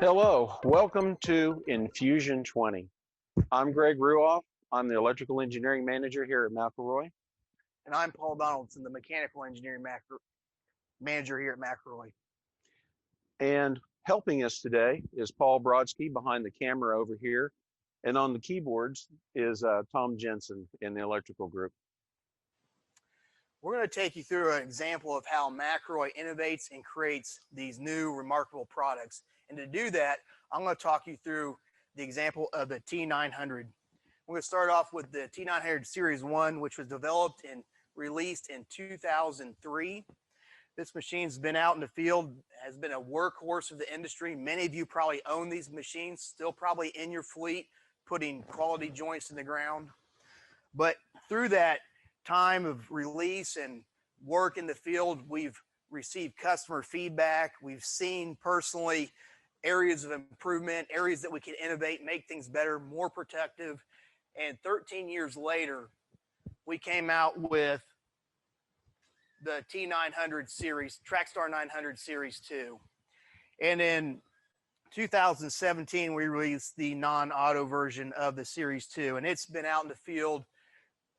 Hello, welcome to INFUSION20. I'm Greg Ruoff. I'm the electrical engineering manager here at McElroy. And I'm Paul Donaldson, the mechanical engineering manager here at McElroy. And helping us today is Paul Brodsky behind the camera over here. And on the keyboards is Tom Jensen in the electrical group. We're going to take you through an example of how McElroy innovates and creates these new remarkable products. And to do that, I'm going to talk you through the example of the T900. We're going to start off with the T900 Series 1, which was developed and released in 2003. This machine's been out in the field, has been a workhorse of the industry. Many of you probably own these machines, still probably in your fleet, putting quality joints in the ground. But through that time of release and work in the field, we've received customer feedback. We've seen personally areas of improvement, areas that we can innovate, make things better, more protective. And 13 years later, we came out with the T900 series, Trackstar 900 Series 2. And in 2017, we released the non-auto version of the Series 2. And it's been out in the field,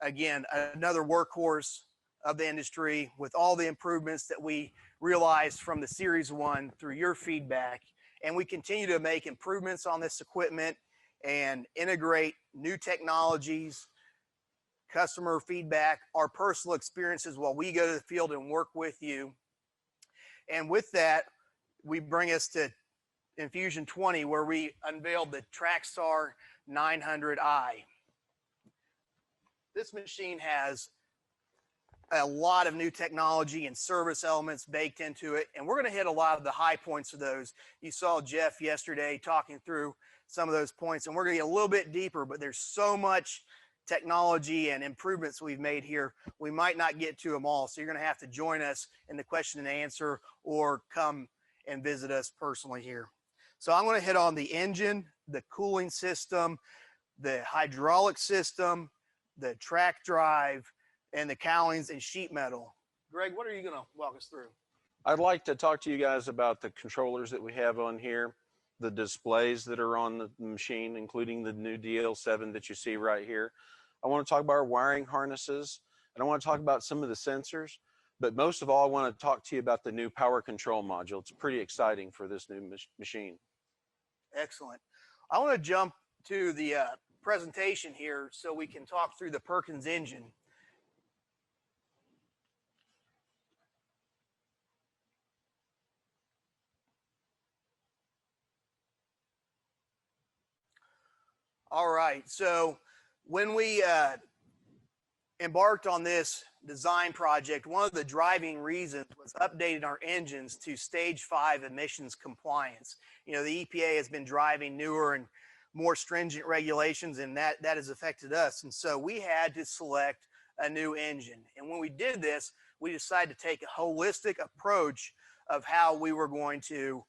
again, another workhorse of the industry with all the improvements that we realized from the Series 1 through your feedback. And we continue to make improvements on this equipment and integrate new technologies, customer feedback, our personal experiences while we go to the field and work with you. And with that, we bring us to INFUSION20, where we unveiled the Trackstar 900i. This machine has a lot of new technology and service elements baked into it, and we're going to hit a lot of the high points of those. You saw Jeff yesterday talking through some of those points, and we're going to get a little bit deeper, but there's so much technology and improvements we've made here, we might not get to them all. So you're going to have to join us in the question and answer or come and visit us personally here. So I'm going to hit on the engine, the cooling system, the hydraulic system, the track drive, and the cowlings and sheet metal. Greg, what are you going to walk us through? I'd like to talk to you guys about the controllers that we have on here, the displays that are on the machine, including the new DL7 that you see right here. I want to talk about our wiring harnesses, and I want to talk about some of the sensors, but most of all, I want to talk to you about the new power control module. It's pretty exciting for this new machine. Excellent. I want to jump to the presentation here so we can talk through the Perkins engine. All right, so when we embarked on this design project, one of the driving reasons was updating our engines to stage 5 emissions compliance. You know, the EPA has been driving newer and more stringent regulations, and that has affected us. And so we had to select a new engine. And when we did this, we decided to take a holistic approach of how we were going to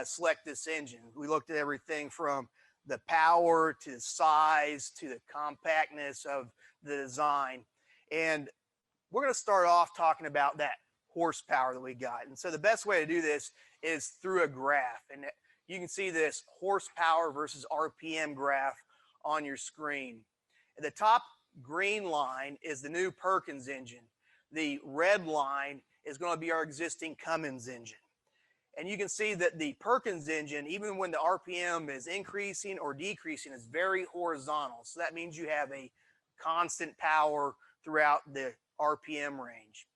select this engine. We looked at everything from the power to the size to the compactness of the design. And we're going to start off talking about that horsepower that we got. And so the best way to do this is through a graph. And you can see this horsepower versus RPM graph on your screen. At the top green line is the new Perkins engine. The red line is going to be our existing Cummins engine. And you can see that the Perkins engine, even when the RPM is increasing or decreasing, is very horizontal. So that means you have a constant power throughout the RPM range.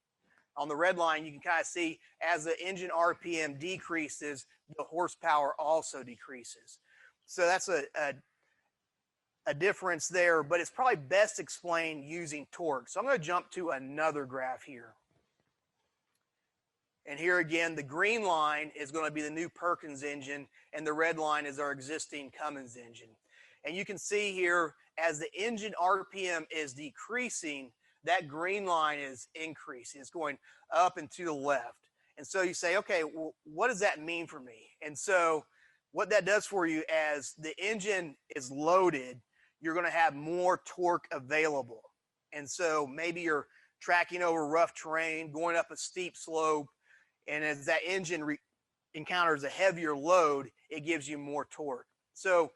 On the red line, you can kind of see as the engine RPM decreases, the horsepower also decreases. So that's a difference there, but it's probably best explained using torque. So I'm going to jump to another graph here. And here again, the green line is going to be the new Perkins engine, and the red line is our existing Cummins engine. And you can see here, as the engine RPM is decreasing, that green line is increasing. It's going up and to the left. And so you say, okay, well, what does that mean for me? And so what that does for you, as the engine is loaded, you're going to have more torque available. And so maybe you're tracking over rough terrain, going up a steep slope, and as that engine encounters a heavier load, it gives you more torque. So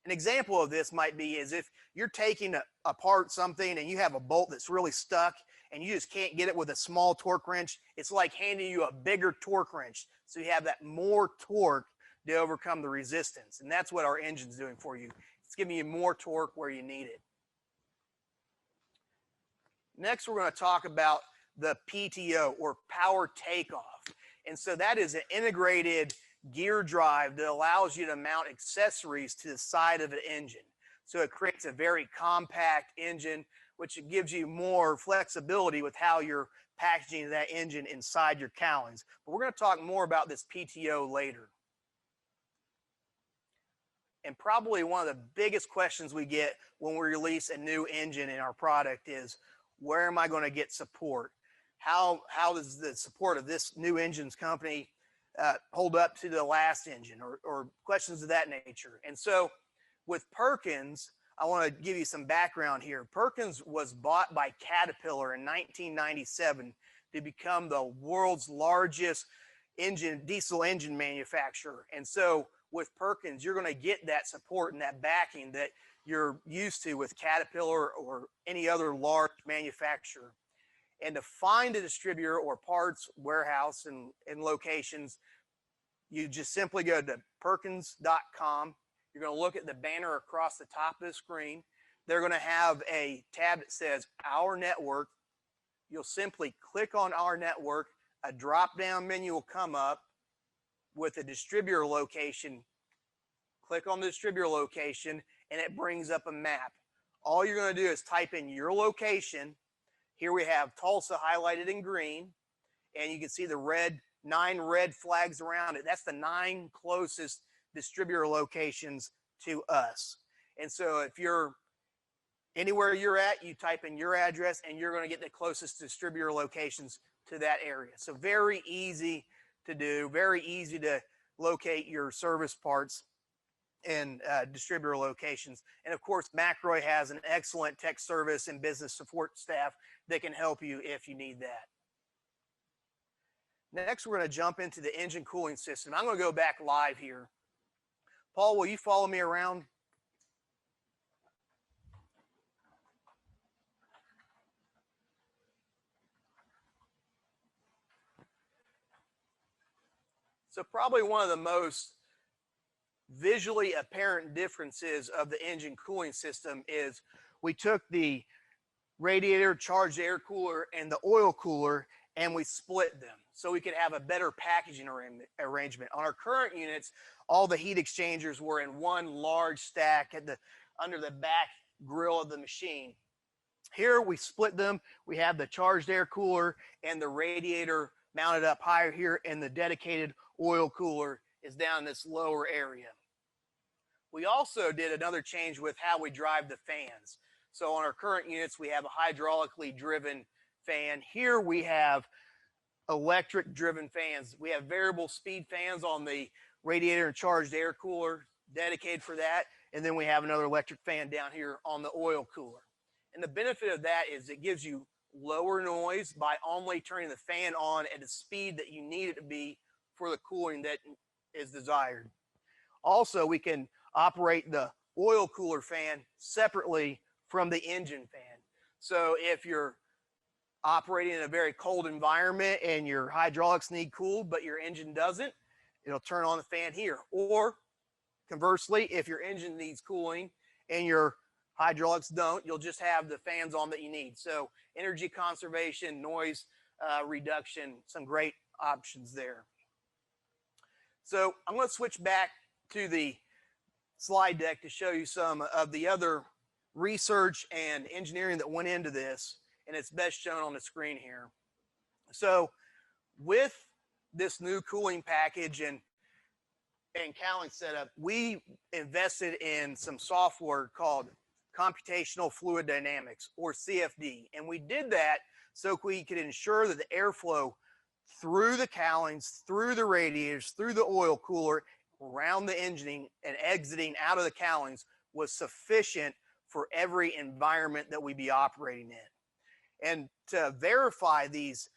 an example of this might be is if you're taking apart something and you have a bolt that's really stuck and you just can't get it with a small torque wrench, it's like handing you a bigger torque wrench. So you have that more torque to overcome the resistance. And that's what our engine's doing for you. It's giving you more torque where you need it. Next, we're going to talk about the PTO, or power takeoff. And so that is an integrated gear drive that allows you to mount accessories to the side of an engine. So it creates a very compact engine, which gives you more flexibility with how you're packaging that engine inside your cowlings. But we're going to talk more about this PTO later. And probably one of the biggest questions we get when we release a new engine in our product is, where am I going to get support? How does the support of this new engines company hold up to the last engine, or questions of that nature? And so with Perkins, I want to give you some background here. Perkins was bought by Caterpillar in 1997 to become the world's largest diesel engine manufacturer. And so with Perkins, you're going to get that support and that backing that you're used to with Caterpillar or any other large manufacturer. And to find a distributor or parts warehouse and locations, you just simply go to Perkins.com. You're going to look at the banner across the top of the screen. They're going to have a tab that says Our Network. You'll simply click on Our Network. A drop-down menu will come up with a distributor location. Click on the distributor location, and it brings up a map. All you're going to do is type in your location. Here we have Tulsa highlighted in green, and you can see the 9 red flags around it. That's the 9 closest distributor locations to us. And so if you're anywhere you're at, you type in your address, and you're going to get the closest distributor locations to that area. So very easy to do, very easy to locate your service parts and distributor locations. And of course, McElroy has an excellent tech service and business support staff that can help you if you need that. Next, we're going to jump into the engine cooling system. I'm going to go back live here. Paul, will you follow me around? So probably one of the most visually apparent differences of the engine cooling system is we took the radiator, charged air cooler, and the oil cooler, and we split them so we could have a better packaging arrangement. On our current units, all the heat exchangers were in one large stack under the back grill of the machine. Here we split them. We have the charged air cooler and the radiator mounted up higher here, and the dedicated oil cooler is down in this lower area. We also did another change with how we drive the fans. So on our current units, we have a hydraulically driven fan. Here we have electric driven fans. We have variable speed fans on the radiator and charged air cooler dedicated for that. And then we have another electric fan down here on the oil cooler. And the benefit of that is it gives you lower noise by only turning the fan on at the speed that you need it to be for the cooling that is desired. Also, we can operate the oil cooler fan separately from the engine fan. So if you're operating in a very cold environment and your hydraulics need cooled, but your engine doesn't, it'll turn on the fan here. Or conversely, if your engine needs cooling and your hydraulics don't, you'll just have the fans on that you need. So energy conservation, noise reduction, some great options there. So I'm going to switch back to the slide deck to show you some of the other research and engineering that went into this, and it's best shown on the screen here. So with this new cooling package and Cowlings setup, we invested in some software called computational fluid dynamics, or CFD. And we did that so we could ensure that the airflow through the cowlings, through the radiators, through the oil cooler, around the engine and exiting out of the cowlings was sufficient for every environment that we be operating in. And to verify these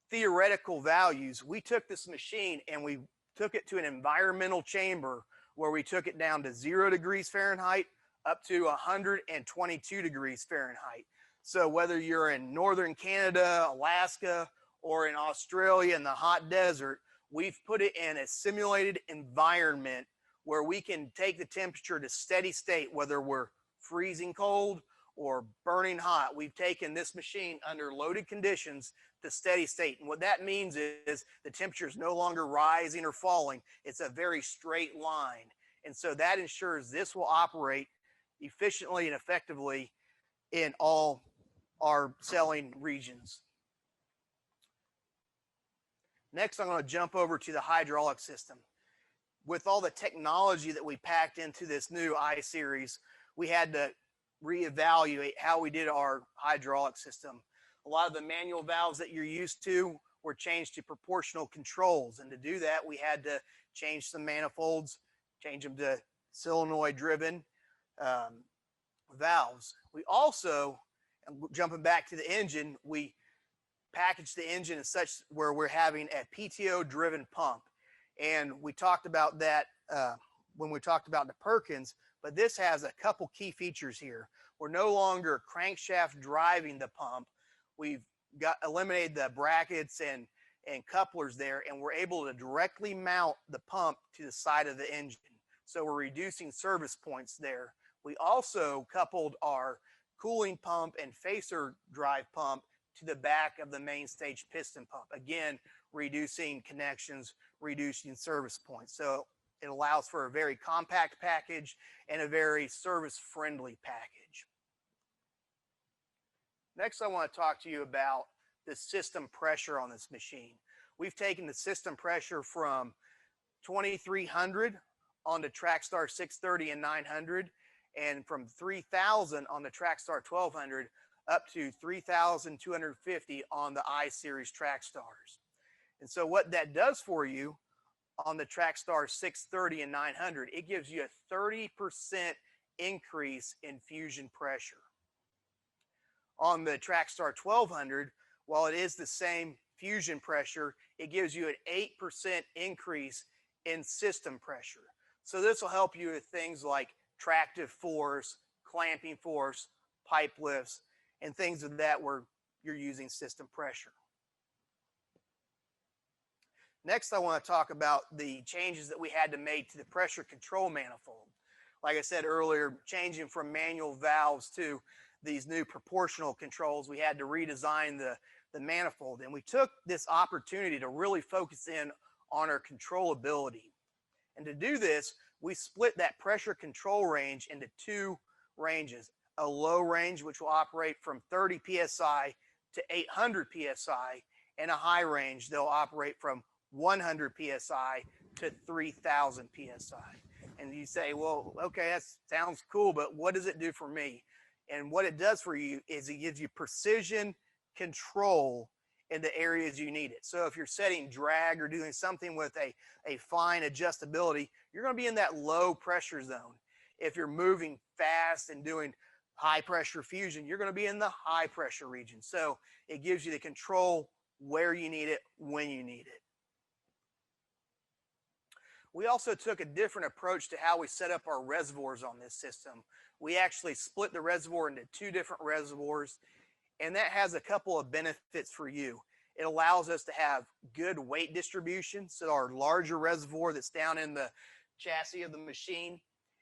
theoretical values, we took this machine and we took it to an environmental chamber where we took it down to 0 degrees Fahrenheit up to 122 degrees Fahrenheit. So whether you're in northern Canada, Alaska, or in Australia in the hot desert, we've put it in a simulated environment where we can take the temperature to steady state, whether we're freezing cold or burning hot. We've taken this machine under loaded conditions to steady state. And what that means is the temperature is no longer rising or falling. It's a very straight line. And so that ensures this will operate efficiently and effectively in all our selling regions. Next, I'm going to jump over to the hydraulic system. With all the technology that we packed into this new I-Series, we had to reevaluate how we did our hydraulic system. A lot of the manual valves that you're used to were changed to proportional controls. And to do that, we had to change some manifolds, change them to solenoid-driven valves. We also, jumping back to the engine, we packaged the engine as such where we're having a PTO-driven pump. And we talked about that when we talked about the Perkins, but this has a couple key features here. We're no longer crankshaft driving the pump. We've eliminated the brackets and couplers there, and we're able to directly mount the pump to the side of the engine. So we're reducing service points there. We also coupled our cooling pump and facer drive pump to the back of the main stage piston pump. Again, reducing connections, reducing service points. So it allows for a very compact package and a very service-friendly package. Next, I want to talk to you about the system pressure on this machine. We've taken the system pressure from 2300 on the Trackstar 630 and 900, and from 3000 on the Trackstar 1200 up to 3250 on the I-Series Trackstars. And so what that does for you on the Trackstar 630 and 900, it gives you a 30% increase in fusion pressure. On the Trackstar 1200, while it is the same fusion pressure, it gives you an 8% increase in system pressure. So this will help you with things like tractive force, clamping force, pipe lifts, and things of that where you're using system pressure. Next, I want to talk about the changes that we had to make to the pressure control manifold. Like I said earlier, changing from manual valves to these new proportional controls, we had to redesign the manifold. And we took this opportunity to really focus in on our controllability. And to do this, we split that pressure control range into two ranges. A low range, which will operate from 30 PSI to 800 PSI, and a high range, they'll operate from 100 PSI to 3000 PSI. And you say, well, okay, that sounds cool, but what does it do for me? And what it does for you is it gives you precision control in the areas you need it. So if you're setting drag or doing something with a fine adjustability, you're going to be in that low pressure zone. If you're moving fast and doing high pressure fusion, you're going to be in the high pressure region. So it gives you the control where you need it, when you need it. We also took a different approach to how we set up our reservoirs on this system. We actually split the reservoir into two different reservoirs, and that has a couple of benefits for you. It allows us to have good weight distribution, so our larger reservoir that's down in the chassis of the machine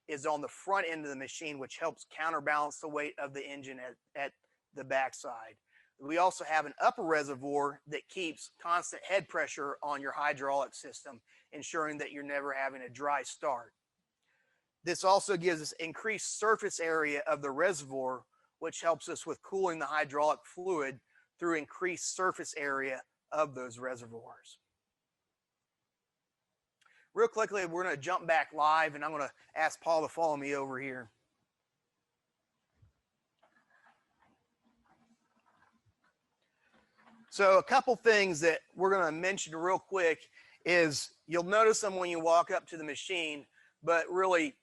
is on the front end of the machine, which helps counterbalance the weight of the engine at the backside. We also have an upper reservoir that keeps constant head pressure on your hydraulic system, ensuring that you're never having a dry start. This also gives us increased surface area of the reservoir, which helps us with cooling the hydraulic fluid through increased surface area of those reservoirs. Real quickly, we're going to jump back live, and I'm going to ask Paul to follow me over here. So a couple things that we're going to mention real quick is you'll notice them when you walk up to the machine, but really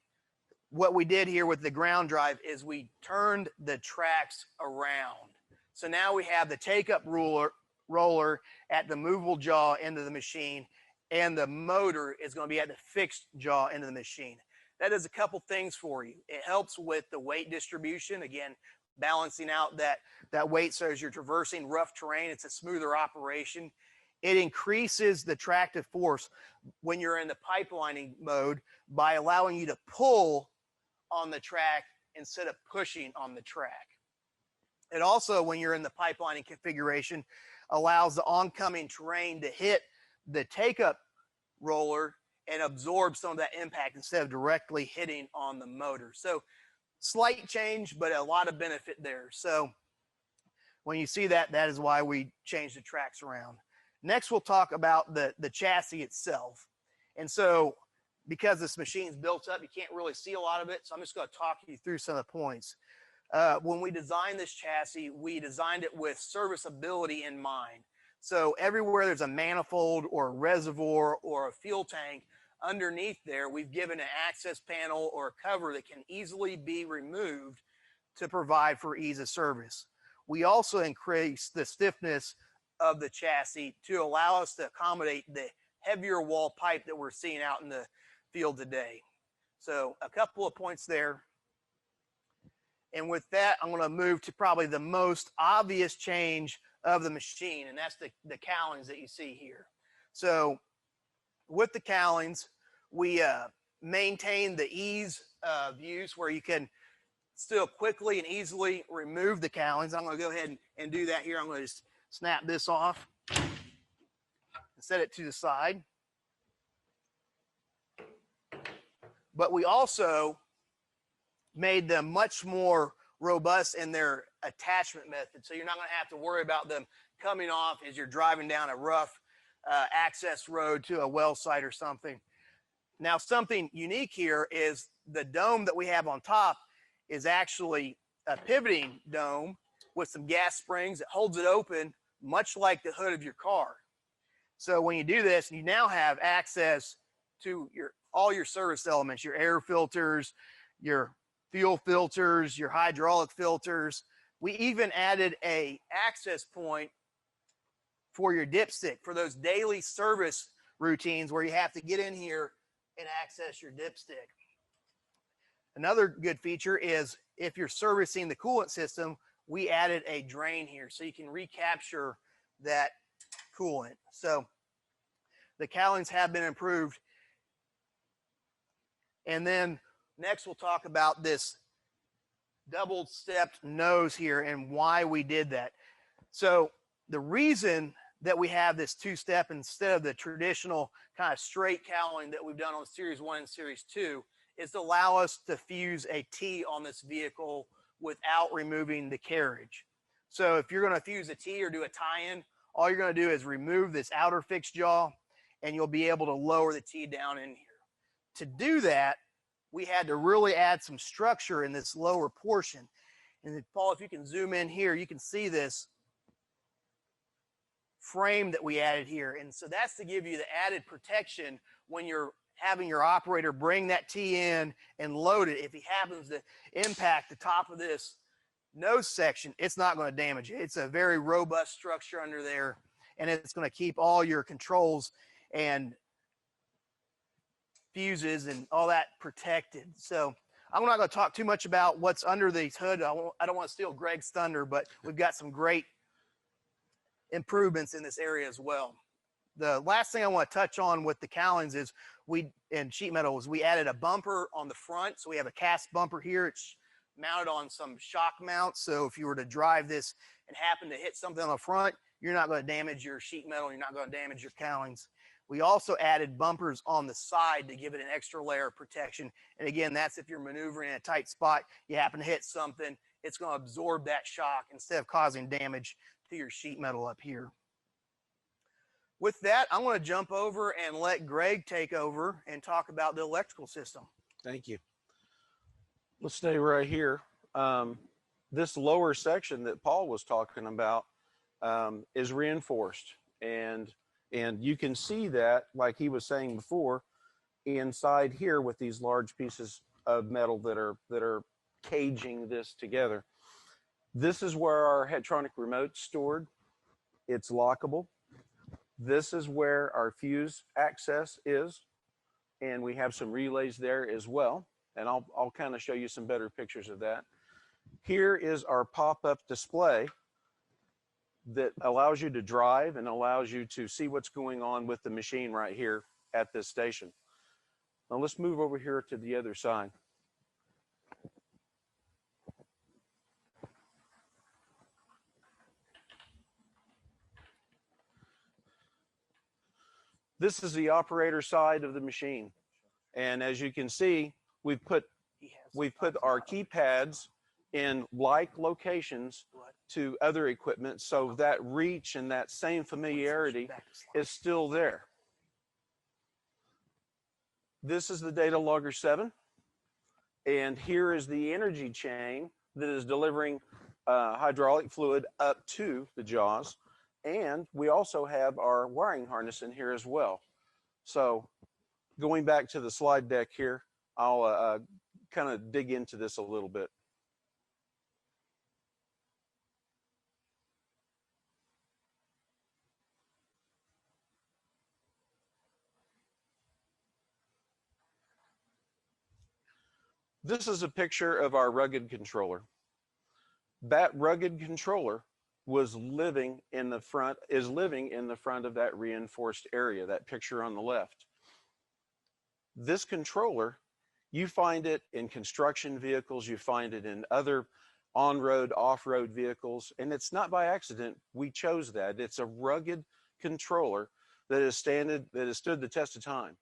what we did here with the ground drive is we turned the tracks around. So now we have the take-up roller at the movable jaw end of the machine, and the motor is going to be at the fixed jaw end of the machine. That does a couple things for you. It helps with the weight distribution, again, balancing out that weight so as you're traversing rough terrain, it's a smoother operation. It increases the tractive force when you're in the pipelining mode by allowing you to pull on the track instead of pushing on the track. It also, when you're in the pipelining configuration, allows the oncoming terrain to hit the take-up roller and absorb some of that impact instead of directly hitting on the motor. So slight change, but a lot of benefit there. So when you see that, that is why we changed the tracks around. Next, we'll talk about the chassis itself. And so because this machine's built up, you can't really see a lot of it. So I'm just going to talk you through some of the points. When we designed this chassis, we designed it with serviceability in mind. So everywhere there's a manifold or a reservoir or a fuel tank, underneath there, we've given an access panel or a cover that can easily be removed to provide for ease of service. We also increase the stiffness of the chassis to allow us to accommodate the heavier wall pipe that we're seeing out in the field today. So a couple of points there. And with that, I'm going to move to probably the most obvious change of the machine, and that's the cowlings that you see here. So with the cowlings, we maintain the ease of use where you can still quickly and easily remove the cowlings. I'm going to go ahead and do that here. I'm going to just snap this off and set it to the side. But we also made them much more robust in their attachment method. So you're not going to have to worry about them coming off as you're driving down a rough access road to a well site or something. Now, something unique here is the dome that we have on top is actually a pivoting dome with some gas springs that holds it open, much like the hood of your car. So when you do this, you now have access to all your service elements, your air filters, your fuel filters, your hydraulic filters. We even added a access point for your dipstick for those daily service routines where you have to get in here and access your dipstick. Another good feature is if you're servicing the coolant system, we added a drain here so you can recapture that coolant. So the cowlings have been improved. And then next we'll talk about this double-stepped nose here and why we did that. So the reason that we have this two-step instead of the traditional kind of straight cowling that we've done on Series 1 and Series 2 is to allow us to fuse a T on this vehicle without removing the carriage. So if you're going to fuse a T or do a tie-in, all you're going to do is remove this outer fixed jaw and you'll be able to lower the T down in here. To do that, we had to really add some structure in this lower portion. And Paul, if you can zoom in here, you can see this frame that we added here. And so that's to give you the added protection when you're having your operator bring that T in and load it. If he happens to impact the top of this nose section, it's not going to damage it. It's a very robust structure under there, and it's going to keep all your controls and fuses and all that protected. So I'm not going to talk too much about what's under the hood. I don't want to steal Greg's thunder, but we've got some great improvements in this area as well. The last thing I want to touch on with the cowlings is in sheet metal is we added a bumper on the front. So we have a cast bumper here. It's mounted on some shock mounts. So if you were to drive this and happen to hit something on the front, you're not going to damage your sheet metal. You're not going to damage your cowlings. We also added bumpers on the side to give it an extra layer of protection. And again, that's if you're maneuvering in a tight spot, you happen to hit something, it's going to absorb that shock instead of causing damage to your sheet metal up here. With that, I'm going to jump over and let Greg take over and talk about the electrical system. Thank you. Let's stay right here. This lower section that Paul was talking about is reinforced, and you can see that, like he was saying before, inside here with these large pieces of metal that are caging this together. This is where our Headtronic remote's stored. It's lockable. This is where our fuse access is, and we have some relays there as well. And I'll kind of show you some better pictures of that. Here is our pop-up display that allows you to drive and allows you to see what's going on with the machine right here at this station. Now let's move over here to the other side. This is the operator side of the machine. And as you can see, we've put our keypads in like locations to other equipment, so that reach and that same familiarity is still there. This is the data logger 7, and here is the energy chain that is delivering hydraulic fluid up to the jaws, and we also have our wiring harness in here as well. So going back to the slide deck here, I'll kind of dig into this a little bit. This is a picture of our rugged controller. That rugged controller was living in the front, is living in the front of that reinforced area, that picture on the left. This controller, you find it in construction vehicles, you find it in other on-road, off-road vehicles, and it's not by accident we chose that. It's a rugged controller that has stood the test of time.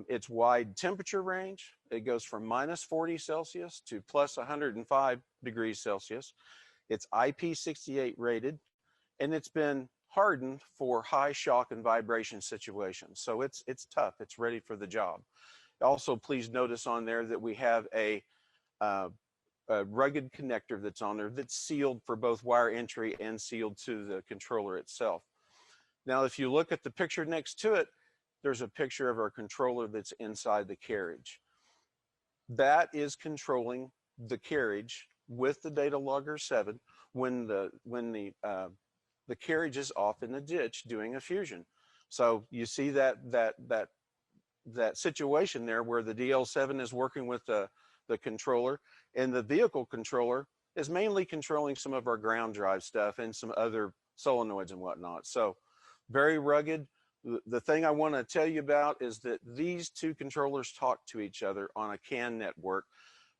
It's wide temperature range. It goes from -40 Celsius to plus 105 degrees Celsius. It's IP68 rated, and it's been hardened for high shock and vibration situations. So it's tough. It's ready for the job. Also, please notice on there that we have a rugged connector that's on there that's sealed for both wire entry and sealed to the controller itself. Now, if you look at the picture next to it, there's a picture of our controller that's inside the carriage. That is controlling the carriage with the data logger 7 when the carriage is off in the ditch doing a fusion. So you see that situation there where the DL7 is working with the controller, and the vehicle controller is mainly controlling some of our ground drive stuff and some other solenoids and whatnot. So very rugged. The thing I want to tell you about is that these two controllers talk to each other on a CAN network,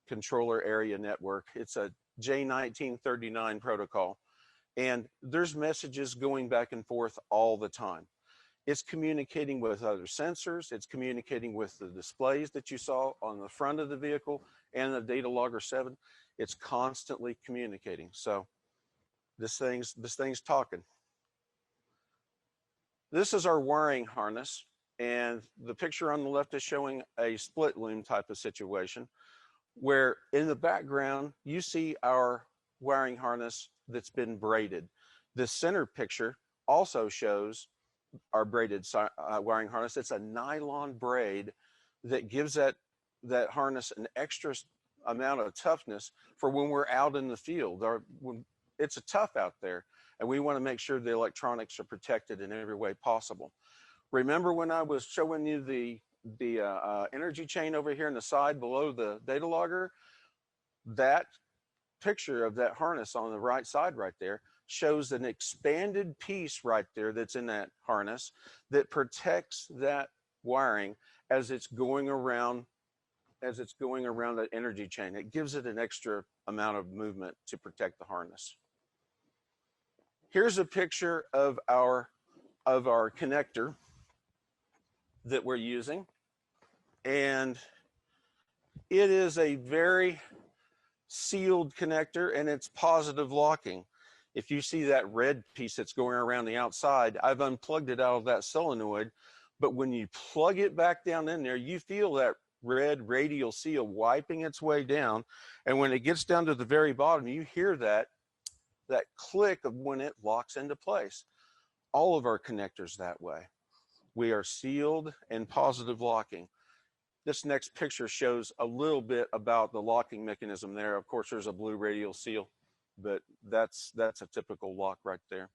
controller area network. It's a J1939 protocol, and there's messages going back and forth all the time. It's communicating with other sensors. It's communicating with the displays that you saw on the front of the vehicle and the data logger 7. It's constantly communicating. So this thing's talking. This is our wiring harness, and the picture on the left is showing a split loom type of situation where in the background you see our wiring harness that's been braided. The center picture also shows our braided wiring harness. It's a nylon braid that gives that harness an extra amount of toughness for when we're out in the field. It's tough out there, and we want to make sure the electronics are protected in every way possible. Remember when I was showing you the energy chain over here on the side below the data logger? That picture of that harness on the right side right there shows an expanded piece right there that's in that harness that protects that wiring as it's going around that energy chain. It gives it an extra amount of movement to protect the harness. Here's a picture of our connector that we're using, and it is a very sealed connector, and it's positive locking. If you see that red piece that's going around the outside, I've unplugged it out of that solenoid, but when you plug it back down in there, you feel that red radial seal wiping its way down, and when it gets down to the very bottom, you hear that click of when it locks into place. All of our connectors that way. We are sealed and positive locking. This next picture shows a little bit about the locking mechanism there. Of course, there's a blue radial seal, but that's a typical lock right there.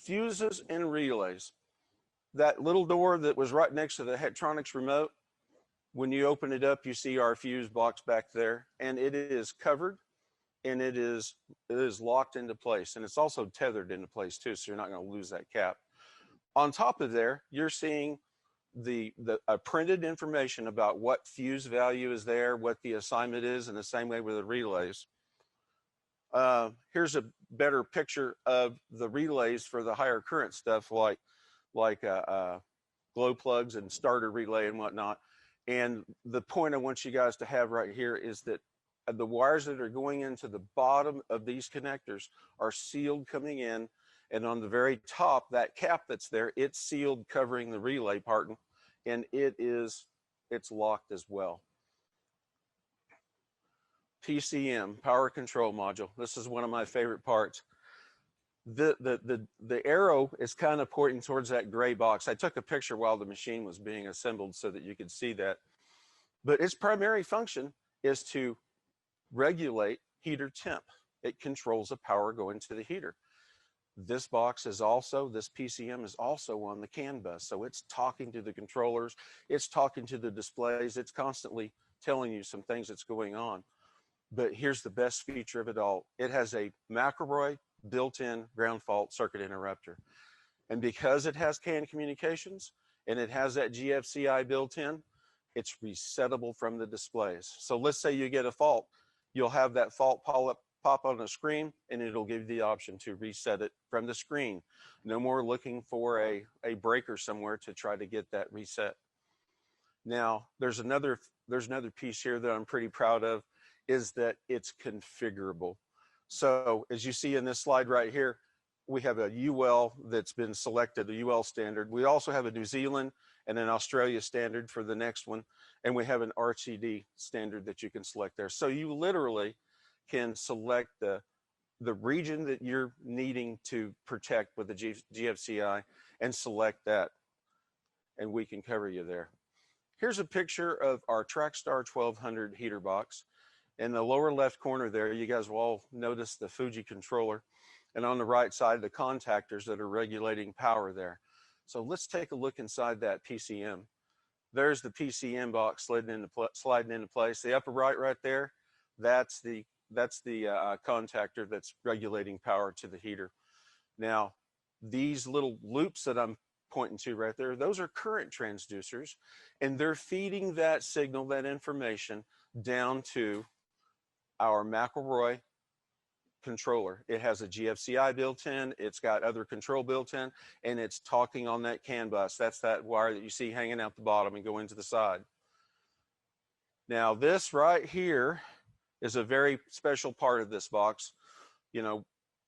fuses and relays. That little door that was right next to the Hetronics remote, when you open it up, you see our fuse box back there, and it is covered and it is locked into place, and it's also tethered into place too, so you're not going to lose that cap. On top of there, you're seeing the printed information about what fuse value is there, what the assignment is, and the same way with the relays. Here's a better picture of the relays for the higher current stuff, like glow plugs and starter relay and whatnot. And the point I want you guys to have right here is that the wires that are going into the bottom of these connectors are sealed coming in, and on the very top, that cap that's there, it's sealed covering the relay part, and it's locked as well. PCM, power control module. This is one of my favorite parts. The arrow is kind of pointing towards that gray box. I took a picture while the machine was being assembled so that you could see that. But its primary function is to regulate heater temp. It controls the power going to the heater. This box is also, this PCM is also on the CAN bus. So it's talking to the controllers, it's talking to the displays, it's constantly telling you some things that's going on. But here's the best feature of it all. It has a McElroy built-in ground fault circuit interrupter. And because it has CAN communications and it has that GFCI built in, it's resettable from the displays. So let's say you get a fault, you'll have that fault pop on the screen, and it'll give you the option to reset it from the screen. No more looking for a breaker somewhere to try to get that reset. Now, there's another piece here that I'm pretty proud of, is that it's configurable. So as you see in this slide right here, we have a UL that's been selected, a UL standard. We also have a New Zealand and an Australia standard for the next one, and we have an RCD standard that you can select there. So you literally can select the region that you're needing to protect with the GFCI and select that, and we can cover you there. Here's a picture of our TrackStar 1200 heater box. In the lower left corner there, you guys will all notice the Fuji controller, and on the right side, the contactors that are regulating power there. So let's take a look inside that PCM. There's the PCM box sliding into place. The upper right there, that's the contactor that's regulating power to the heater. Now, these little loops that I'm pointing to right there, those are current transducers, and they're feeding that signal, that information, down to our McElroy controller. It has a GFCI built in, it's got other control built in, and it's talking on that CAN bus. That's that wire that you see hanging out the bottom and going to the side. Now, this right here is a very special part of this box. You know,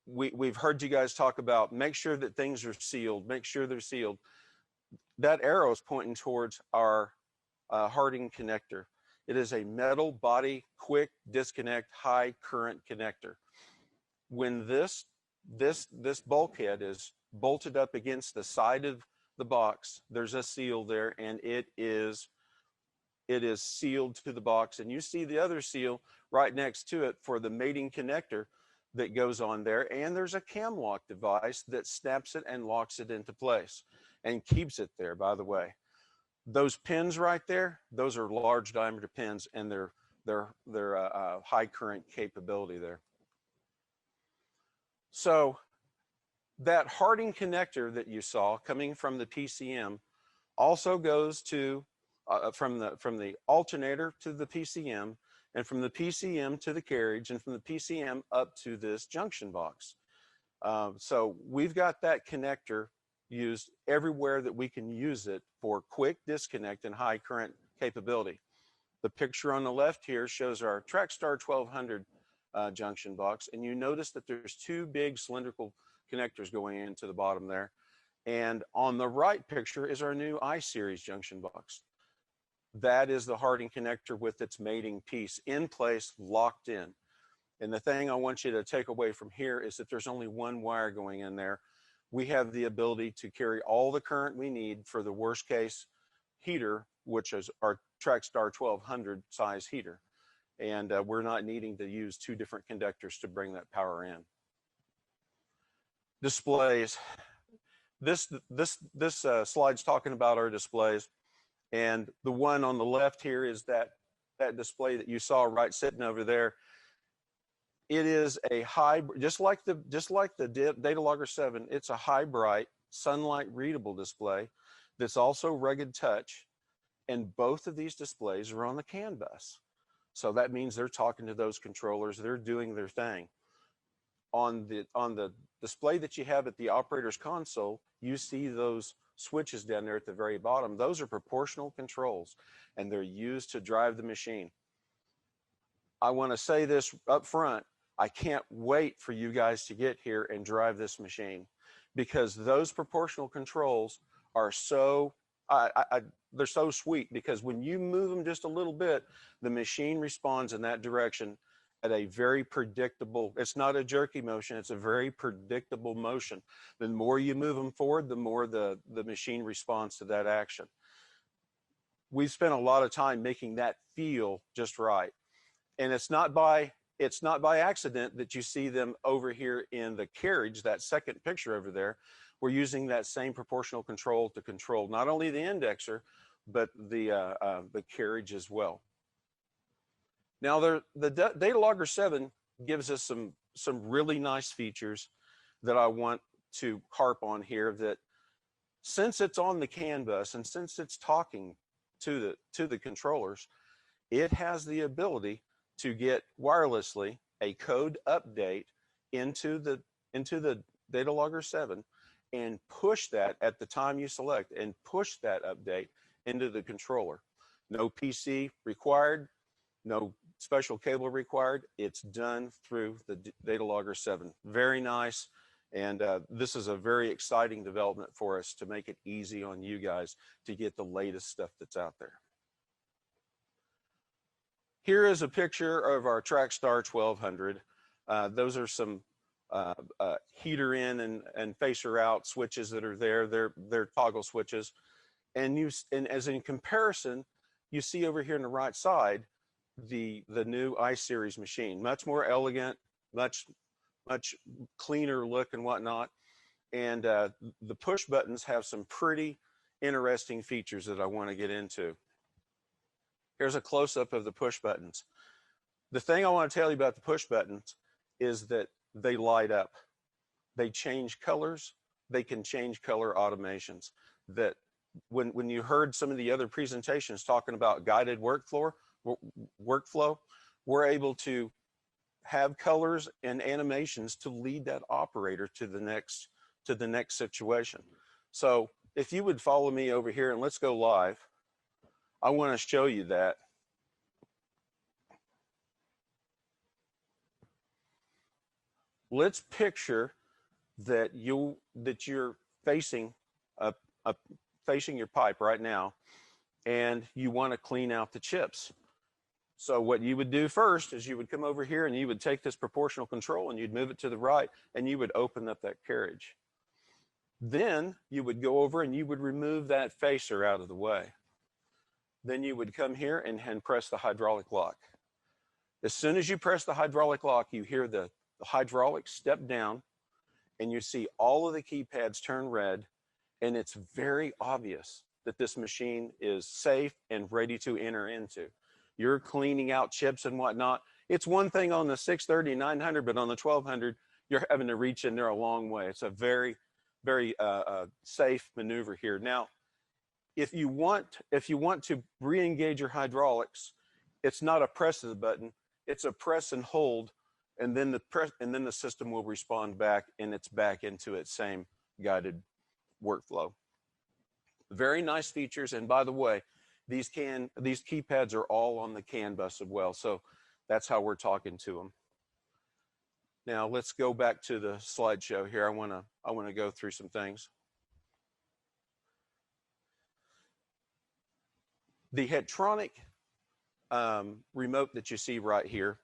we've heard you guys talk about make sure that things are sealed, make sure they're sealed. That arrow is pointing towards our Harding connector. It is a metal body, quick disconnect, high current connector. When this bulkhead is bolted up against the side of the box, there's a seal there, and it is sealed to the box. And you see the other seal right next to it for the mating connector that goes on there. And there's a cam lock device that snaps it and locks it into place and keeps it there, by the way. Those pins right there, those are large diameter pins, and they're high current capability there. So that Harding connector that you saw coming from the PCM also goes to from the alternator to the PCM, and from the PCM to the carriage, and from the PCM up to this junction box. So we've got that connector used everywhere that we can use it for quick disconnect and high current capability. The picture on the left here shows our TrackStar 1200 junction box, and you notice that there's two big cylindrical connectors going into the bottom there. And on the right picture is our new I-Series junction box. That is the Harding connector with its mating piece in place, locked in. And the thing I want you to take away from here is that there's only one wire going in there. We have the ability to carry all the current we need for the worst case heater, which is our TrackStar 1200 size heater. And we're not needing to use two different conductors to bring that power in. Displays. this slide's talking about our displays, and the one on the left here is that display that you saw right sitting over there. It is a hybrid, just like the Data Logger 7. It's a high bright, sunlight readable display that's also rugged touch, and both of these displays are on the CAN bus. So that means they're talking to those controllers. They're doing their thing. On the display that you have at the operator's console, you see those switches down there at the very bottom. Those are proportional controls, and they're used to drive the machine. I want to say this up front. I can't wait for you guys to get here and drive this machine, because those proportional controls are so, they're so sweet, because when you move them just a little bit, the machine responds in that direction at a very predictable, it's not a jerky motion, it's a very predictable motion. The more you move them forward, the more the machine responds to that action. We've spent a lot of time making that feel just right. And it's not by accident that you see them over here in the carriage, that second picture over there. We're using that same proportional control to control not only the indexer, but the carriage as well. Now, the Data Logger 7 gives us some really nice features that I want to harp on here, that since it's on the CAN bus and since it's talking to the controllers, it has the ability to get wirelessly a code update into the Data Logger 7 and push that at the time you select, and push that update into the controller. No PC required, no special cable required. It's done through the Data Logger 7. Very nice. And this is a very exciting development for us to make it easy on you guys to get the latest stuff that's out there. Here is a picture of our TrackStar 1200. Those are some heater in and facer out switches that are there. They're toggle switches. And as in comparison, you see over here on the right side, the new I-Series machine, much more elegant, much cleaner look and whatnot. And the push buttons have some pretty interesting features that I want to get into. Here's a close-up of the push buttons. The thing I want to tell you about the push buttons is that they light up. They change colors. They can change color automations. That when you heard some of the other presentations talking about guided workflow, we're able to have colors and animations to lead that operator to the next situation. So if you would follow me over here and let's go live, I want to show you that. Let's picture that you're facing facing your pipe right now, and you want to clean out the chips. So what you would do first is you would come over here and you would take this proportional control and you'd move it to the right, and you would open up that carriage. Then you would go over and you would remove that facer out of the way. Then you would come here and press the hydraulic lock. As soon as you press the hydraulic lock, you hear the hydraulic step down, and you see all of the keypads turn red, and it's very obvious that this machine is safe and ready to enter into. You're cleaning out chips and whatnot. It's one thing on the 630, 900, but on the 1200, you're having to reach in there a long way. It's a very, very safe maneuver here. Now, if you want to re-engage your hydraulics, it's not a press of the button, it's a press and hold, and then the system will respond back, and it's back into its same guided workflow. Very nice features, and by the way, these keypads are all on the CAN bus as well, so that's how we're talking to them. Now let's go back to the slideshow here. I want to go through some things. The Headtronic remote that you see right here,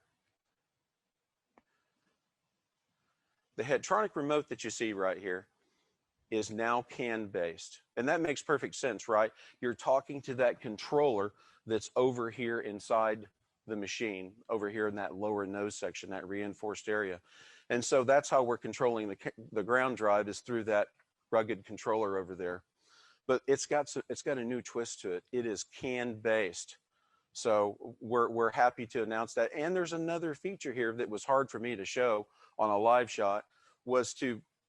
is now CAN based. And that makes perfect sense, right? You're talking to that controller that's over here inside the machine, over here in that lower nose section, that reinforced area. And so that's how we're controlling the ground drive, is through that rugged controller over there. But it's got a new twist to it. It is CAN based. So we're happy to announce that. And there's another feature here that was hard for me to show on a live shot, was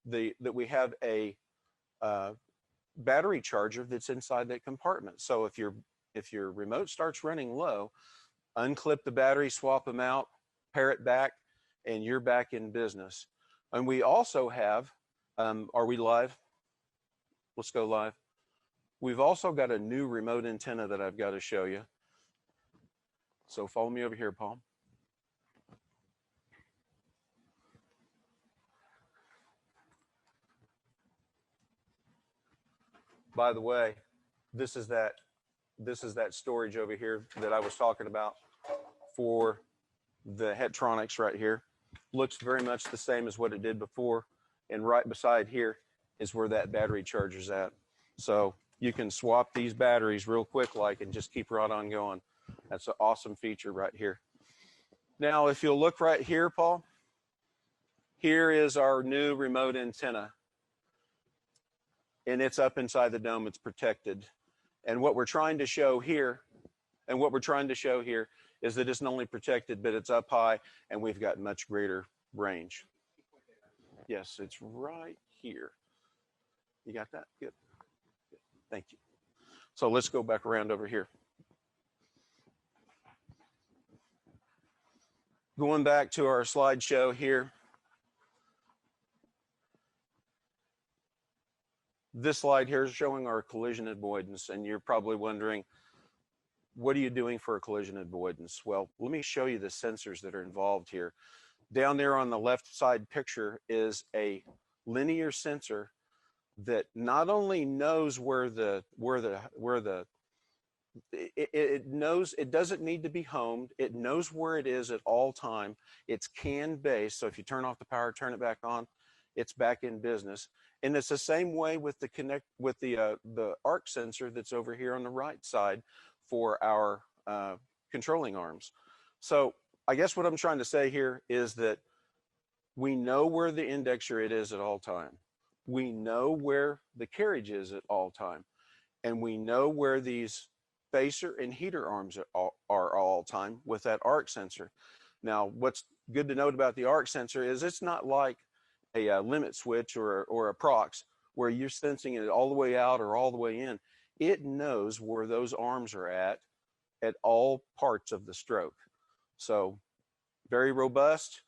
that we have a battery charger that's inside that compartment. So if your remote starts running low, unclip the battery, swap them out, pair it back, and you're back in business. And we also have, are we live? Let's go live. We've also got a new remote antenna that I've got to show you. So follow me over here, Paul. By the way, this is that storage over here that I was talking about for the Hetronics right here. Looks very much the same as what it did before, and right beside here is where that battery charger's at. So you can swap these batteries real quick and just keep right on going. That's an awesome feature right here. Now, if you'll look right here, Paul, here is our new remote antenna. And it's up inside the dome, it's protected. And what we're trying to show here, is that it's not only protected, but it's up high, and we've got much greater range. Yes, it's right here. You got that? Good. Good. Thank you. So let's go back around over here. Going back to our slideshow here. This slide here is showing our collision avoidance, and you're probably wondering, what are you doing for a collision avoidance? Well, let me show you the sensors that are involved here. Down there on the left side picture is a linear sensor that not only knows it knows it doesn't need to be homed. It knows where it is at all time. It's CAN based, so if you turn off the power, turn it back on, it's back in business. And it's the same way with the arc sensor that's over here on the right side for our controlling arms. So I guess what I'm trying to say here is that we know where the indexer it is at all time. We know where the carriage is at all time. And we know where these spacer and heater arms are all time with that arc sensor. Now, what's good to note about the arc sensor is it's not like a limit switch or a prox where you're sensing it all the way out or all the way in. It knows where those arms are at all parts of the stroke. So very robust,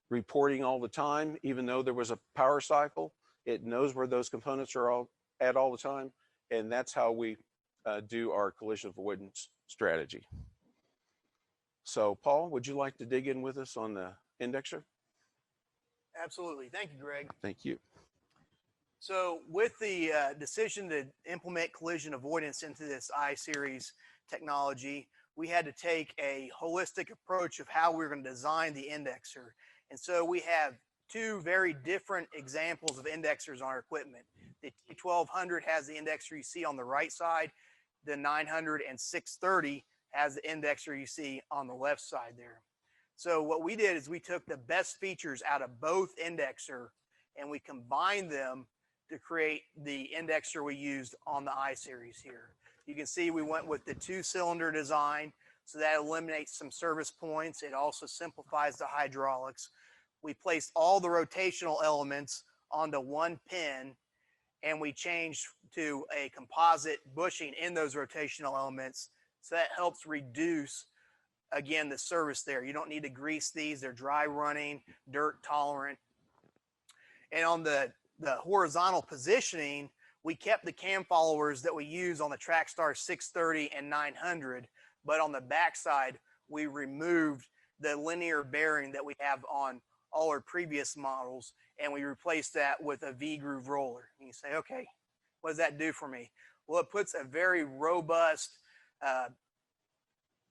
reporting all the time. Even though there was a power cycle, it knows where those components are all at all the time. And that's how we do our collision avoidance strategy. So Paul, would you like to dig in with us on the indexer? Absolutely. Thank you, Greg. Thank you. So with the decision to implement collision avoidance into this I-Series technology, we had to take a holistic approach of how we're going to design the indexer. And so we have two very different examples of indexers on our equipment. The T1200 has the indexer you see on the right side. The 900 and 630 has the indexer you see on the left side there. So what we did is we took the best features out of both indexer and we combined them to create the indexer we used on the I-Series here. You can see we went with the 2-cylinder design, so that eliminates some service points. It also simplifies the hydraulics. We placed all the rotational elements onto one pin, and we changed to a composite bushing in those rotational elements, so that helps reduce, again, the service there. You don't need to grease these. They're dry running, dirt tolerant. And on the horizontal positioning, we kept the cam followers that we use on the Trackstar 630 and 900, but on the backside, we removed the linear bearing that we have on all our previous models, and we replaced that with a V-groove roller. And you say, okay, what does that do for me? Well, it puts a very robust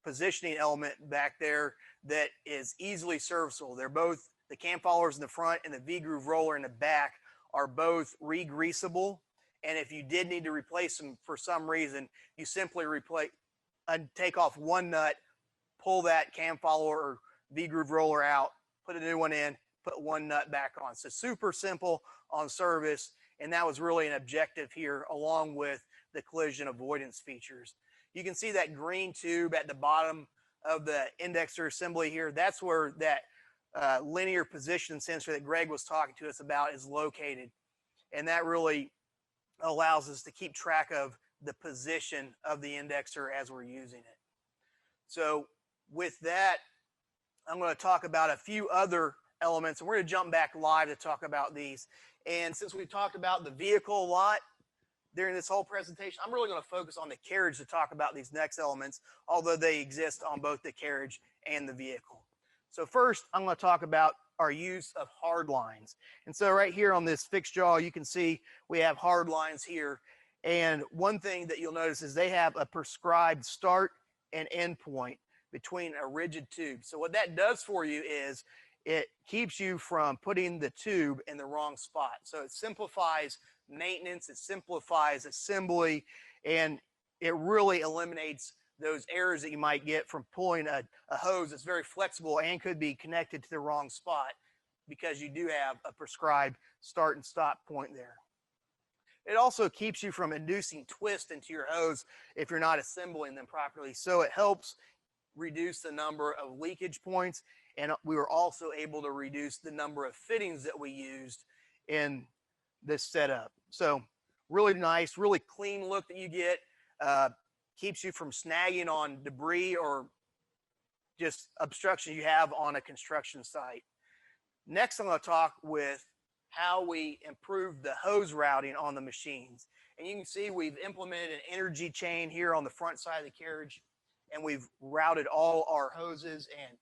positioning element back there that is easily serviceable. They're both, the cam followers in the front and the V-groove roller in the back are both re-greasable. And if you did need to replace them for some reason, you simply take off one nut, pull that cam follower or V-groove roller out, put a new one in, put one nut back on. So super simple on service, And that was really an objective here, along with the collision avoidance features. You can see that green tube at the bottom of the indexer assembly here. That's where that linear position sensor that Greg was talking to us about is located. And that really allows us to keep track of the position of the indexer as we're using it. So with that, I'm going to talk about a few other elements, and we're going to jump back live to talk about these. And since we've talked about the vehicle a lot during this whole presentation, I'm really going to focus on the carriage to talk about these next elements, although they exist on both the carriage and the vehicle. So first, I'm going to talk about our use of hard lines. And so right here on this fixed jaw, you can see we have hard lines here. And one thing that you'll notice is they have a prescribed start and end point between a rigid tube. So what that does for you is it keeps you from putting the tube in the wrong spot. So it simplifies maintenance, it simplifies assembly, and it really eliminates those errors that you might get from pulling a hose that's very flexible and could be connected to the wrong spot, because you do have a prescribed start and stop point there. It also keeps you from inducing twist into your hose if you're not assembling them properly. So it helps reduce the number of leakage points, and we were also able to reduce the number of fittings that we used in this setup. So really nice, really clean look that you get. Keeps you from snagging on debris or just obstruction you have on a construction site. Next, I'm going to talk with how we improve the hose routing on the machines. And you can see we've implemented an energy chain here on the front side of the carriage, and we've routed all our hoses and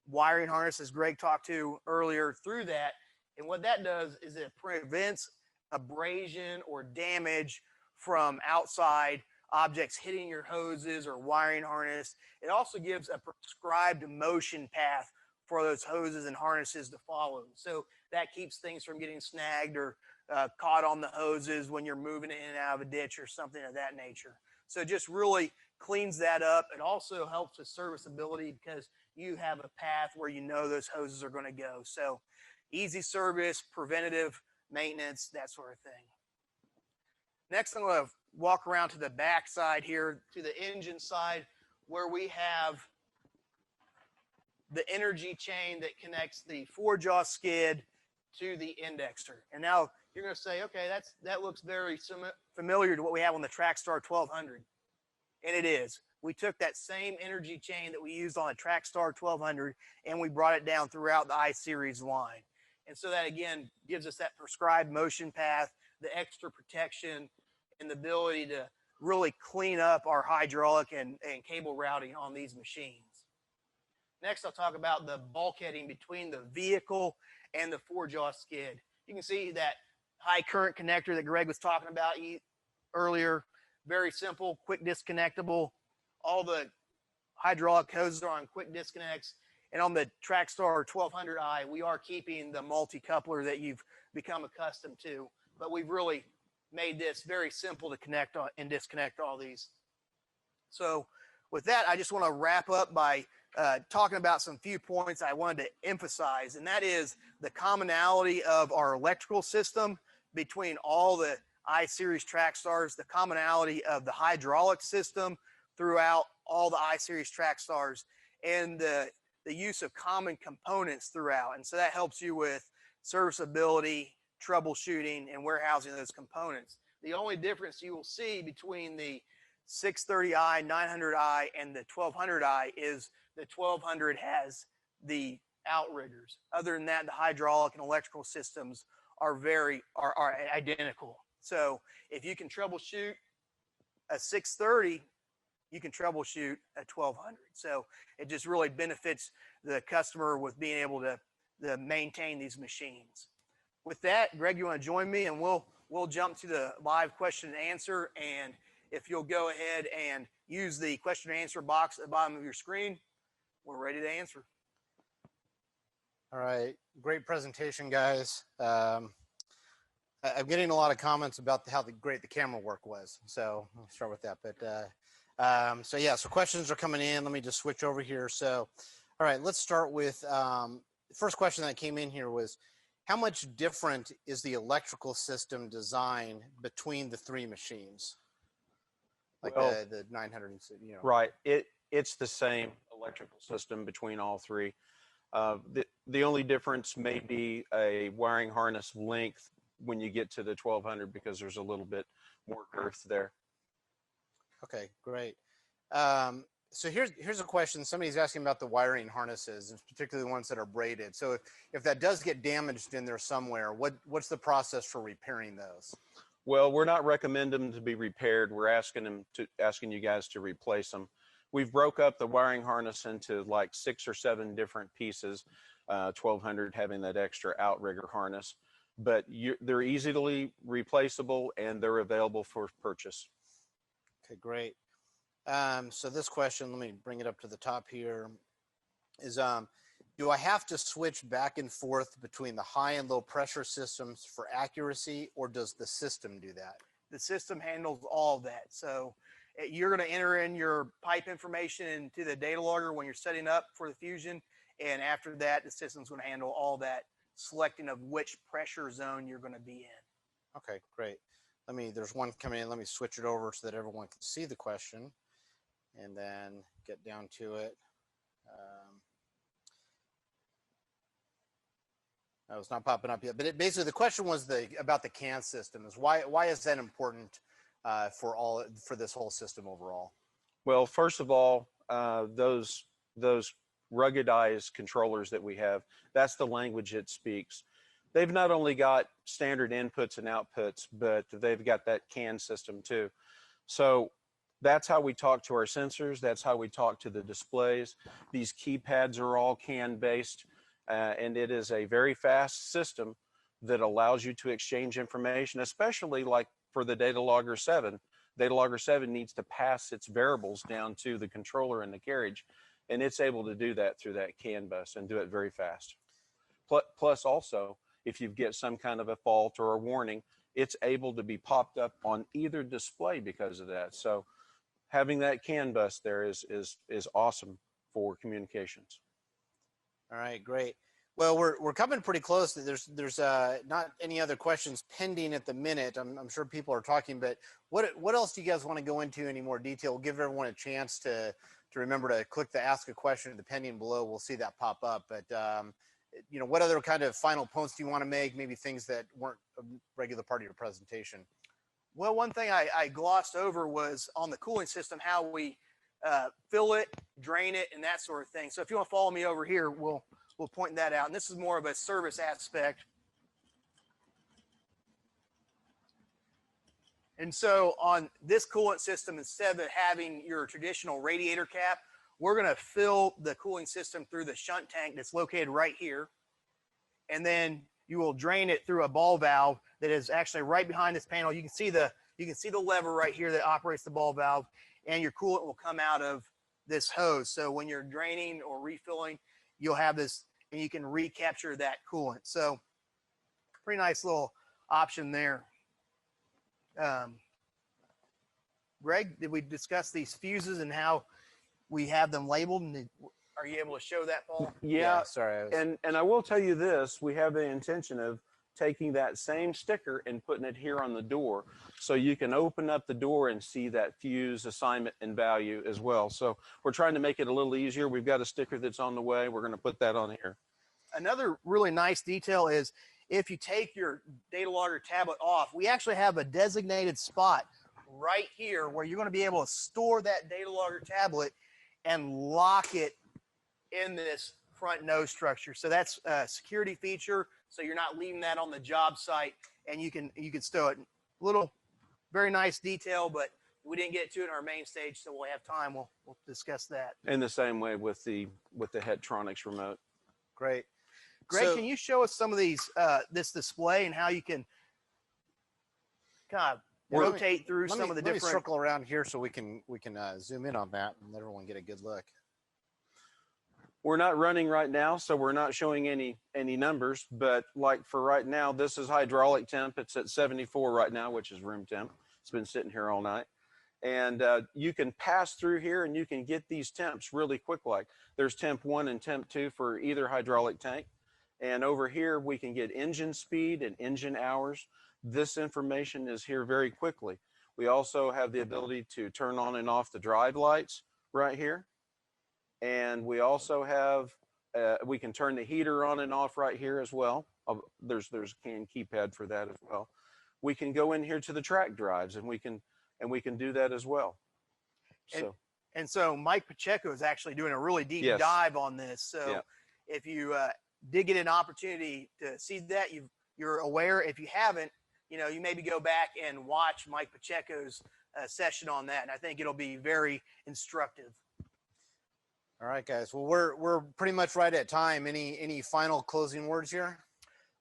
wiring harnesses Greg talked to earlier through that. And what that does is it prevents abrasion or damage from outside objects hitting your hoses or wiring harness. It also gives a prescribed motion path for those hoses and harnesses to follow. So that keeps things from getting snagged or caught on the hoses when you're moving in and out of a ditch or something of that nature. So it just really cleans that up. It also helps with serviceability because you have a path where you know those hoses are going to go. So easy service, preventative maintenance, that sort of thing. Next, I'm going to walk around to the back side here, to the engine side, where we have the energy chain that connects the four-jaw skid to the indexer. And now you're going to say, okay, that looks very familiar to what we have on the Trackstar 1200. And it is. We took that same energy chain that we used on the Trackstar 1200 and we brought it down throughout the I-Series line. And so that, again, gives us that prescribed motion path, the extra protection, and the ability to really clean up our hydraulic and cable routing on these machines. Next, I'll talk about the bulkheading between the vehicle and the four-jaw skid. You can see that high current connector that Greg was talking about earlier. Very simple, quick disconnectable. All the hydraulic hoses are on quick disconnects. And on the Trackstar 1200i, we are keeping the multi-coupler that you've become accustomed to. But we've really made this very simple to connect and disconnect all these. So with that, I just want to wrap up by talking about some few points I wanted to emphasize, and that is the commonality of our electrical system between all the I-Series Trackstars, the commonality of the hydraulic system throughout all the I-Series Trackstars, and the use of common components throughout. And so that helps you with serviceability, troubleshooting, and warehousing those components. The only difference you will see between the 630i, 900i, and the 1200i is the 1200 has the outriggers. Other than that, the hydraulic and electrical systems are identical. So if you can troubleshoot a 630, you can troubleshoot a 1200. So it just really benefits the customer with being able to maintain these machines. With that, Greg, you want to join me, and we'll jump to the live question and answer. And if you'll go ahead and use the question and answer box at the bottom of your screen, we're ready to answer. All right, great presentation, guys. I'm getting a lot of comments about how great the camera work was, so I'll start with that. But so questions are coming in. Let me just switch over here. So, all right, let's start with the first question that came in here was, how much different is the electrical system design between the three machines? Like Well, the 900, you know. right. It's the same electrical system between all three. The only difference may be a wiring harness length when you get to the 1200 because there's a little bit more girth there. Okay, great. So here's a question. Somebody's asking about the wiring harnesses, and particularly the ones that are braided. So if that does get damaged in there somewhere, what's the process for repairing those? Well, we're not recommending them to be repaired. We're asking you guys to replace them. We've broke up the wiring harness into like 6 or 7 different pieces, 1200 having that extra outrigger harness, but they're easily replaceable and they're available for purchase. Okay, great. So this question, let me bring it up to the top here, is do I have to switch back and forth between the high and low pressure systems for accuracy, or does the system do that? The system handles all of that. So you're going to enter in your pipe information into the data logger when you're setting up for the Fusion, and after that, the system's going to handle all that selecting of which pressure zone you're going to be in. Okay, great. There's one coming in. Let me switch it over so that everyone can see the question and then get down to it. No, it's not popping up yet, but basically the question was about the CAN system. Is why is that important for this whole system overall? Well, first of all, those ruggedized controllers that we have, that's the language it speaks. They've not only got standard inputs and outputs, but they've got that CAN system too. So that's how we talk to our sensors. That's how we talk to the displays. These keypads are all CAN based, and it is a very fast system that allows you to exchange information, especially like for the Data Logger 7. Data Logger 7 needs to pass its variables down to the controller in the carriage, and it's able to do that through that CAN bus and do it very fast. Plus also, if you get some kind of a fault or a warning, it's able to be popped up on either display because of that. So having that CAN bus there is awesome for communications. All right, great. Well, we're coming pretty close. There's not any other questions pending at the minute. I'm sure people are talking, but what else do you guys want to go into any more detail? We'll give everyone a chance to remember to click the ask a question at the pending below. We'll see that pop up. But you know, what other kind of final points do you want to make? Maybe things that weren't a regular part of your presentation. Well, one thing I glossed over was on the cooling system, how we fill it, drain it, and that sort of thing. So if you want to follow me over here, we'll point that out. And this is more of a service aspect. And so on this coolant system, instead of having your traditional radiator cap, we're going to fill the cooling system through the shunt tank that's located right here. And then you will drain it through a ball valve that is actually right behind this panel. You can see the lever right here that operates the ball valve, and your coolant will come out of this hose. So when you're draining or refilling, you'll have this, and you can recapture that coolant. So pretty nice little option there. Greg, did we discuss these fuses and how we have them labeled? And are you able to show that, Paul? Yeah, sorry. And I will tell you this, we have the intention of taking that same sticker and putting it here on the door, so you can open up the door and see that fuse assignment and value as well. So we're trying to make it a little easier. We've got a sticker that's on the way. We're going to put that on here. Another really nice detail is if you take your data logger tablet off, we actually have a designated spot right here where you're going to be able to store that data logger tablet and lock it in this front nose structure. So that's a security feature, so you're not leaving that on the job site, and you can stow it. Little very nice detail, but we didn't get to it in our main stage, so we'll have time. We'll discuss that. In the same way with the Headtronics remote. Great. Greg, can you show us some of these this display and how you can kind of rotate through some of the different? Let me circle around here so we can zoom in on that and let everyone get a good look. We're not running right now, so we're not showing any numbers, but like for right now, this is hydraulic temp. It's at 74 right now, which is room temp. It's been sitting here all night. And you can pass through here and you can get these temps really quick. Like there's temp 1 and temp 2 for either hydraulic tank. And over here, we can get engine speed and engine hours. This information is here very quickly. We also have the ability to turn on and off the drive lights right here. And we also have, we can turn the heater on and off right here as well. There's a keypad for that as well. We can go in here to the track drives, and we can do that as well. So. And so Mike Pacheco is actually doing a really deep Yes. dive on this. So if you did get an opportunity to see that, you're aware. If you haven't, you know, you maybe go back and watch Mike Pacheco's session on that, and I think it'll be very instructive. All right, guys. Well, we're pretty much right at time. Any final closing words here?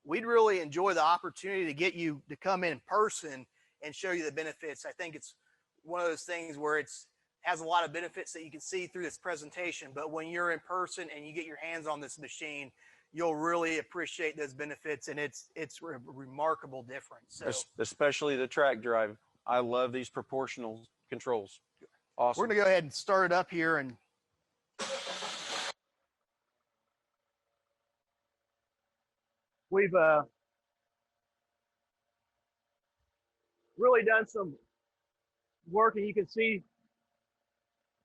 We'd really enjoy the opportunity to get you to come in person and show you the benefits. I think it's one of those things where it's has a lot of benefits that you can see through this presentation, but when you're in person and you get your hands on this machine, you'll really appreciate those benefits, and it's a remarkable difference. So, especially the track drive. I love these proportional controls. Awesome. We're gonna go ahead and start it up here, and we've really done some work, and you can see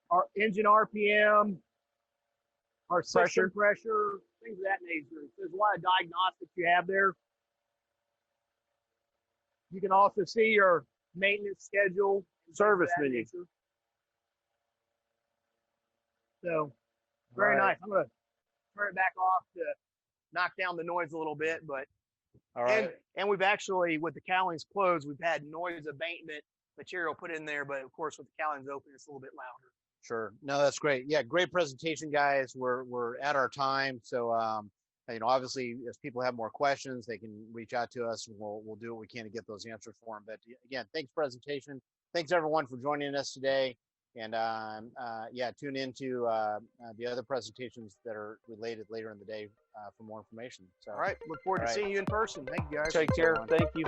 our engine RPM, our system pressure, things of that nature. There's a lot of diagnostics you have there. You can also see your maintenance schedule, service menu. So very nice. I'm going to turn it back off to knock down the noise a little bit, but All right. and we've actually, with the Cowlings closed, we've had noise abatement material put in there, but of course with the Cowlings open, it's a little bit louder. Sure. No, that's great. Yeah, great presentation, guys. We're at our time, so you know, obviously, if people have more questions, they can reach out to us, and we'll do what we can to get those answers for them. But again, thanks presentation. Thanks everyone for joining us today, and yeah, tune into the other presentations that are related later in the day for more information. So, all right, look forward to seeing you in person. Thank you, guys. Take care. Thank you.